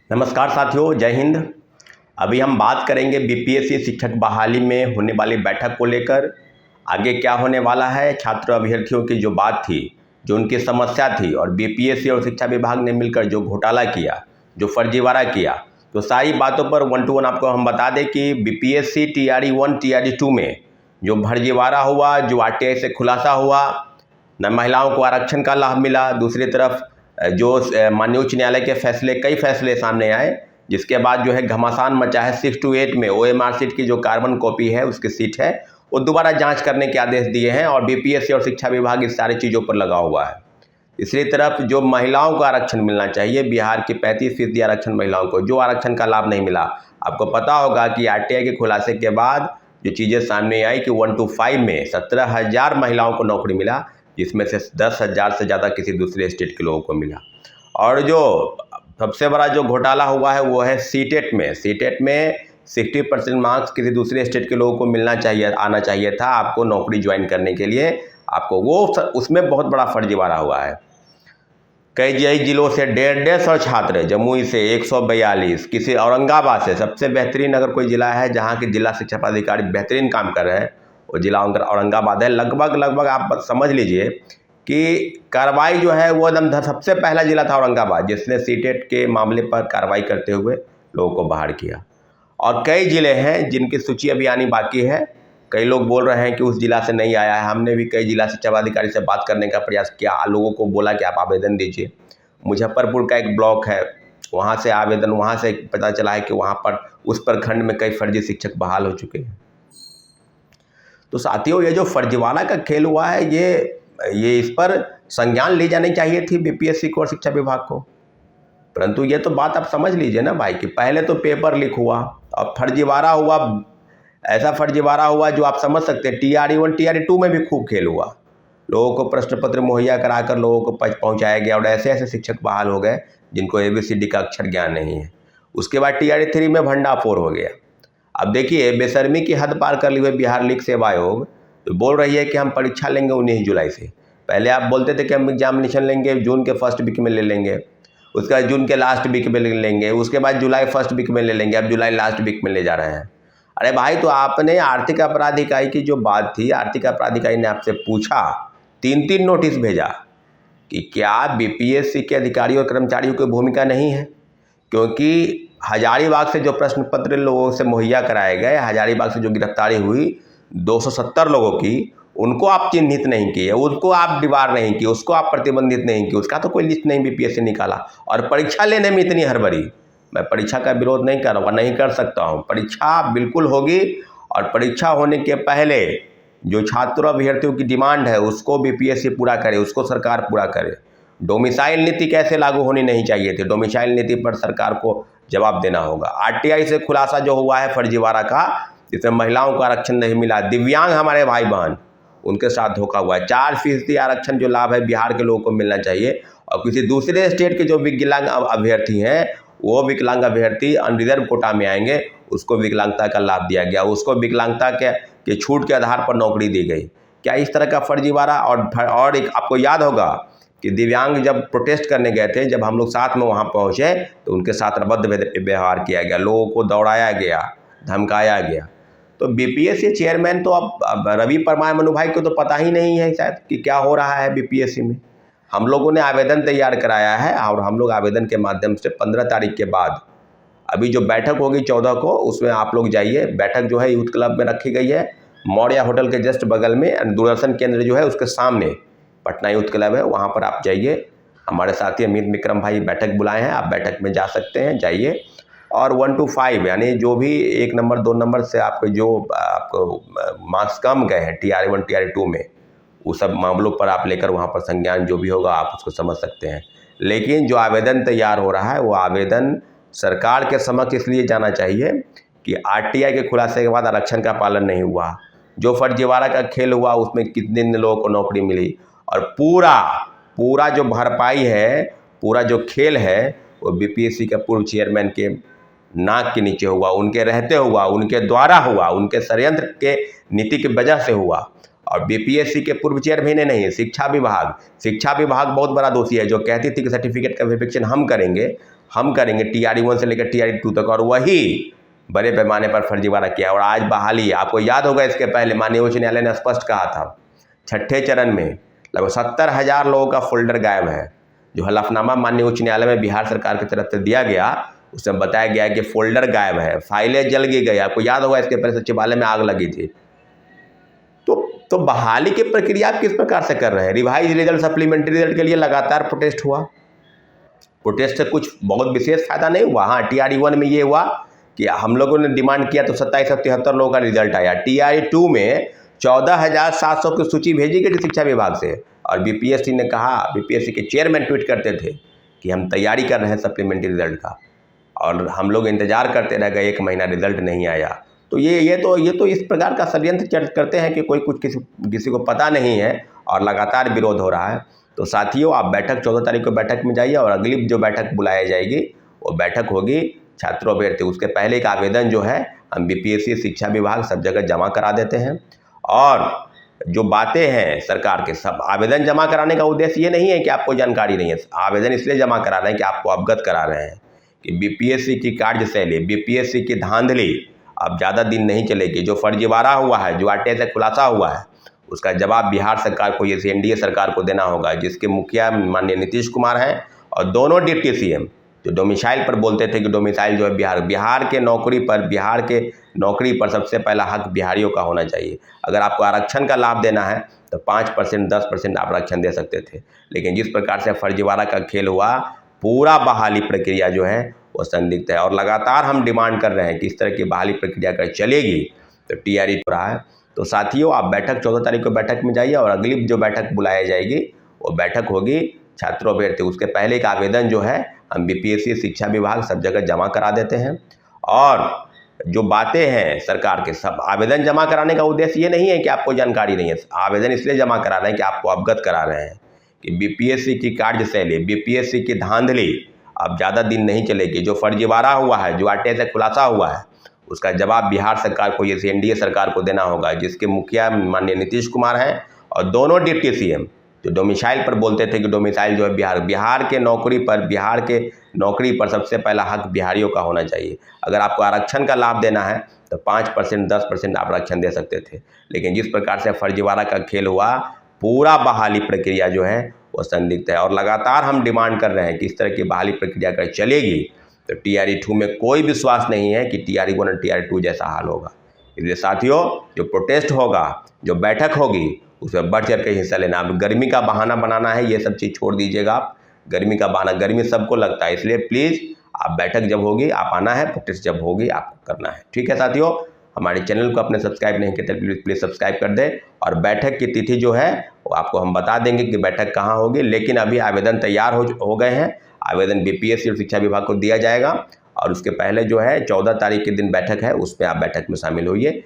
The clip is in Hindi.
नमस्कार साथियों, जय हिंद। अभी हम बात करेंगे बीपीएससी शिक्षक बहाली में होने वाली बैठक को लेकर। आगे क्या होने वाला है, छात्र अभ्यर्थियों की जो बात थी, जो उनकी समस्या थी, और बीपीएससी और शिक्षा विभाग ने मिलकर जो घोटाला किया, जो फर्जीवाड़ा किया, तो सारी बातों पर वन टू वन आपको हम बता दें कि बीपीएससी टीआरई 1 टीआरई 2 में जो फर्जीवाड़ा हुआ, जो आरटीआई से खुलासा हुआ, न महिलाओं को आरक्षण का लाभ मिला, दूसरी तरफ जो माननीय उच्च न्यायालय के कई फैसले सामने आए, जिसके बाद जो है घमासान मचा है। 6 to 8 में ओएमआर सीट की जो कार्बन कॉपी है, उसकी सीट है, वो दोबारा जांच करने के आदेश दिए हैं और बीपीएससी और शिक्षा विभाग इस सारी चीज़ों पर लगा हुआ है। दूसरी तरफ जो महिलाओं को आरक्षण मिलना चाहिए, बिहार की 35% आरक्षण महिलाओं को, जो आरक्षण का लाभ नहीं मिला। आपको पता होगा कि आरटीआई के खुलासे के बाद जो चीज़ें सामने आई कि 1 to 5 में 17,000 महिलाओं को नौकरी मिला, जिसमें से 10,000 से ज़्यादा किसी दूसरे स्टेट के लोगों को मिला। और जो सबसे बड़ा जो घोटाला हुआ है वो है सीटेट में 60% मार्क्स किसी दूसरे स्टेट के लोगों को आना चाहिए था आपको नौकरी ज्वाइन करने के लिए, आपको वो उसमें बहुत बड़ा फर्जीवाड़ा हुआ है। कई जिलों से 150 छात्र, जमुई से 142, किसी औरंगाबाद से, सबसे बेहतरीन अगर कोई ज़िला है जहाँ के जिला शिक्षा पदाधिकारी बेहतरीन काम कर रहे हैं, वो जिला औरंगाबाद है। लगभग आप समझ लीजिए कि कार्रवाई जो है वो एकदम सबसे पहला जिला था औरंगाबाद, जिसने सीटेट के मामले पर कार्रवाई करते हुए लोगों को बाहर किया। और कई ज़िले हैं जिनकी सूची अभी आनी बाकी है। कई लोग बोल रहे हैं कि उस जिला से नहीं आया है। हमने भी कई जिला शिक्षा पदाधिकारी से बात करने का प्रयास किया, लोगों को बोला कि आप आवेदन दीजिए। मुजफ्फरपुर का एक ब्लॉक है, वहाँ से आवेदन, वहाँ से पता चला है कि वहाँ पर उस प्रखंड में कई फर्जी शिक्षक बहाल हो चुके हैं। तो साथियों, ये जो फर्जीवाड़ा का खेल हुआ है, ये इस पर संज्ञान ली जानी चाहिए थी बीपीएससी को और शिक्षा विभाग को। परंतु ये तो बात आप समझ लीजिए ना भाई, कि पहले तो पेपर लीक हुआ, अब फर्जीवाड़ा हुआ, ऐसा फर्जीवाड़ा हुआ जो आप समझ सकते हैं। टीआरई 1 टीआरई 2 में भी खूब खेल हुआ, लोगों को प्रश्न पत्र मुहैया कराकर लोगों को पहुंचाया गया और ऐसे शिक्षक बहाल हो गए जिनको ABCD का अक्षर ज्ञान नहीं है। उसके बाद टीआरई 3 में भंडाफोड़ हो गया। अब देखिए, बेशर्मी की हद पार कर ली हुई बिहार लीग सेवा आयोग तो बोल रही है कि हम परीक्षा लेंगे 19 जुलाई से। पहले आप बोलते थे कि हम एग्जामिनेशन लेंगे जून के फर्स्ट वीक में ले लेंगे, उसके बाद जून के लास्ट वीक में ले लेंगे, उसके बाद जुलाई फर्स्ट वीक में ले लेंगे, अब जुलाई लास्ट वीक में ले जा रहे हैं। अरे भाई, तो आपने आर्थिक अपराध इकाई की जो बात थी, आर्थिक अपराध इकाई ने आपसे पूछा, 3 नोटिस भेजा कि क्या बीपीएससी के अधिकारियों और कर्मचारियों की भूमिका नहीं है, क्योंकि हजारीबाग से जो प्रश्न पत्र लोगों से मुहैया कराए गए, हजारीबाग से जो गिरफ्तारी हुई 270 लोगों की, उनको आप चिन्हित नहीं किए, उसको आप दीवार नहीं की, उसको आप प्रतिबंधित नहीं किए, उसका तो कोई लिस्ट नहीं बीपीएससी निकाला। और परीक्षा लेने में इतनी हड़बड़ी। मैं परीक्षा का विरोध नहीं कर रहा, नहीं कर सकता हूँ, परीक्षा बिल्कुल होगी। और परीक्षा होने के पहले जो छात्र अभ्यर्थियों की डिमांड है उसको बीपीएससी पूरा करे, उसको सरकार पूरा करे। डोमिसाइल नीति कैसे लागू होनी नहीं चाहिए थी, डोमिसाइल नीति पर सरकार को जवाब देना होगा। आरटीआई से खुलासा जो हुआ है फर्जीवाड़ा का, जिसमें महिलाओं को आरक्षण नहीं मिला, दिव्यांग हमारे भाई बहन, उनके साथ धोखा हुआ है। 4% आरक्षण जो लाभ है बिहार के लोगों को मिलना चाहिए, और किसी दूसरे स्टेट के जो विकलांग अभ्यर्थी हैं, वो विकलांग अभ्यर्थी अनरिजर्व कोटा में आएंगे, उसको विकलांगता का लाभ दिया गया, उसको विकलांगता के छूट के आधार पर नौकरी दी गई। क्या इस तरह का फर्जीवाड़ा? और एक आपको याद होगा कि दिव्यांग जब प्रोटेस्ट करने गए थे, जब हम लोग साथ में वहाँ पहुँचे तो उनके साथ अभद्र व्यवहार किया गया, लोगों को दौड़ाया गया, धमकाया गया। तो बीपीएससी चेयरमैन तो अब रवि परमार मनु भाई को तो पता ही नहीं है शायद कि क्या हो रहा है बीपीएससी में। हम लोगों ने आवेदन तैयार कराया है और हम लोग आवेदन के माध्यम से 15 तारीख के बाद अभी जो बैठक होगी 14 को, उसमें आप लोग जाइए। बैठक जो है यूथ क्लब में रखी गई है, मौर्या होटल के जस्ट बगल में, दूरदर्शन केंद्र जो है उसके सामने पटना यूथ क्लब है, वहाँ पर आप जाइए। हमारे साथी अमित विक्रम भाई बैठक बुलाए हैं, आप बैठक में जा सकते हैं, जाइए। और 1 to 5 यानी जो भी 1 नंबर 2 नंबर से आपको मार्क्स कम गए हैं टीआरई 1 टीआरई 2 में, वो सब मामलों पर आप लेकर वहाँ पर संज्ञान जो भी होगा आप उसको समझ सकते हैं। लेकिन जो आवेदन तैयार हो रहा है वो आवेदन सरकार के समक्ष इसलिए जाना चाहिए कि आरटीआई के खुलासे के बाद आरक्षण का पालन नहीं हुआ, जो फर्जीवाड़ा का खेल हुआ उसमें कितने लोगों को नौकरी मिली, और पूरा जो भरपाई है, पूरा जो खेल है, वो बीपीएससी के पूर्व चेयरमैन के नाक के नीचे हुआ, उनके रहते हुआ, उनके द्वारा हुआ, उनके षड्यंत्र के नीति की वजह से हुआ। और बीपीएससी के पूर्व चेयरमैन नहीं है, शिक्षा विभाग बहुत बड़ा दोषी है, जो कहती थी कि सर्टिफिकेट का वेरिफिकेशन हम करेंगे। हम करेंगे TRE 1 से लेकर TRE 2 तक, और वही बड़े पैमाने पर फर्जीवाड़ा किया। और आज बहाली, आपको याद होगा इसके पहले माननीय उच्च न्यायालय ने स्पष्ट कहा था, छठे चरण में लगभग 70,000 लोगों का फोल्डर गायब है। जो हलफनामा माननीय उच्च न्यायालय में बिहार सरकार की तरफ से दिया गया, उसमें बताया गया है कि फोल्डर गायब है, फाइलें जल गई। आपको याद होगा इसके पहले सचिवालय में आग लगी थी। तो बहाली की प्रक्रिया आप किस प्रकार से कर रहे हैं? रिवाइज रिजल्ट, सप्लीमेंट्री रिजल्ट के लिए लगातार प्रोटेस्ट हुआ। प्रोटेस्ट से कुछ बहुत विशेष फायदा नहीं हुआ। हाँ, TRE 1 में ये हुआ कि हम लोगों ने डिमांड किया तो 2773 लोगों का रिजल्ट आया। TRE 2 में 14,700 की सूची भेजी गई थी शिक्षा विभाग से, और BPSC ने कहा, BPSC के चेयरमैन ट्वीट करते थे कि हम तैयारी कर रहे हैं सप्लीमेंट्री रिजल्ट का, और हम लोग इंतजार करते रह गए, 1 महीना रिजल्ट नहीं आया। तो ये तो इस प्रकार का षड्यंत्र करते हैं कि कोई कुछ किसी को पता नहीं है और लगातार विरोध हो रहा है। तो साथियों, आप बैठक 14 तारीख को बैठक में जाइए, और अगली जो बैठक बुलाई जाएगी वो बैठक होगी छात्रों अभ्यर्थी। उसके पहले एक आवेदन जो है हम BPSC शिक्षा विभाग सब जगह जमा करा देते हैं। और जो बातें हैं सरकार के, सब आवेदन जमा कराने का उद्देश्य ये नहीं है कि आपको जानकारी नहीं है। आवेदन इसलिए जमा करा रहे हैं कि आपको अवगत करा रहे हैं कि BPSC की कार्यशैली, BPSC की धांधली अब ज़्यादा दिन नहीं चलेगी। जो फर्जीवाड़ा हुआ है, जो RTI से खुलासा हुआ है, उसका जवाब बिहार सरकार को, जैसे NDA सरकार को देना होगा, जिसके मुखिया माननीय नीतीश कुमार हैं, और दोनों डिप्टी CM जो डोमिसाइल पर बोलते थे कि डोमिसाइल जो है बिहार के नौकरी पर सबसे पहला हक बिहारियों का होना चाहिए। अगर आपको आरक्षण का लाभ देना है तो 5%, 10% आप आरक्षण दे सकते थे, लेकिन जिस प्रकार से फर्जीवाड़ा का खेल हुआ, पूरा बहाली प्रक्रिया जो है वो संदिग्ध है। और लगातार हम डिमांड कर रहे हैं कि इस तरह की बहाली प्रक्रिया अगर चलेगी तो TRE हो रहा है। तो साथियों, आप बैठक 14 तारीख को बैठक में जाइए, और अगली जो बैठक बुलाई जाएगी वो बैठक होगी छात्रों अभ्यर्थी। उसके पहले एक आवेदन जो है हम BPSC शिक्षा विभाग सब जगह जमा करा देते हैं। और जो बातें हैं सरकार के, सब आवेदन जमा कराने का उद्देश्य ये नहीं है कि आपको जानकारी नहीं है। आवेदन इसलिए जमा करा रहे हैं कि आपको अवगत करा रहे हैं कि BPSC की कार्यशैली, BPSC की धांधली अब ज़्यादा दिन नहीं चलेगी। जो फर्जीवाड़ा हुआ है, जो RTI से खुलासा हुआ है, उसका जवाब बिहार सरकार को, जैसे NDA सरकार को देना होगा, जिसके मुखिया माननीय नीतीश कुमार हैं, और दोनों डिप्टी CM जो डोमिसाइल पर बोलते थे कि डोमिसाइल जो है बिहार के नौकरी पर सबसे पहला हक बिहारियों का होना चाहिए। अगर आपको आरक्षण का लाभ देना है तो 5%, 10% आप आरक्षण दे सकते थे, लेकिन जिस प्रकार से फर्जीवाड़ा का खेल हुआ, पूरा बहाली प्रक्रिया जो है वो संदिग्ध है। और लगातार हम डिमांड कर रहे हैं कि इस तरह की बहाली प्रक्रिया अगर चलेगी तो TRE 2 में कोई विश्वास नहीं है कि TRE 1 और TRE 2 जैसा हाल होगा। इसलिए साथियों, जो प्रोटेस्ट होगा, जो बैठक होगी, उसमें बढ़ चढ़ के हिस्सा लेना। अब गर्मी का बहाना बनाना है, ये सब चीज़ छोड़ दीजिएगा आप। गर्मी का बहाना, गर्मी सबको लगता है, इसलिए प्लीज़ आप बैठक जब होगी आप आना है, प्रोटेस्ट जब होगी आपको करना है। ठीक है साथियों, हमारे चैनल को अपने सब्सक्राइब नहीं किया तो प्लीज़ सब्सक्राइब कर दें। और बैठक की तिथि जो है वो आपको हम बता देंगे कि बैठक कहाँ होगी, लेकिन अभी आवेदन तैयार हो गए हैं। आवेदन BPSC और शिक्षा विभाग को दिया जाएगा, और उसके पहले जो है 14 तारीख के दिन बैठक है, उसमें आप बैठक में शामिल होइए।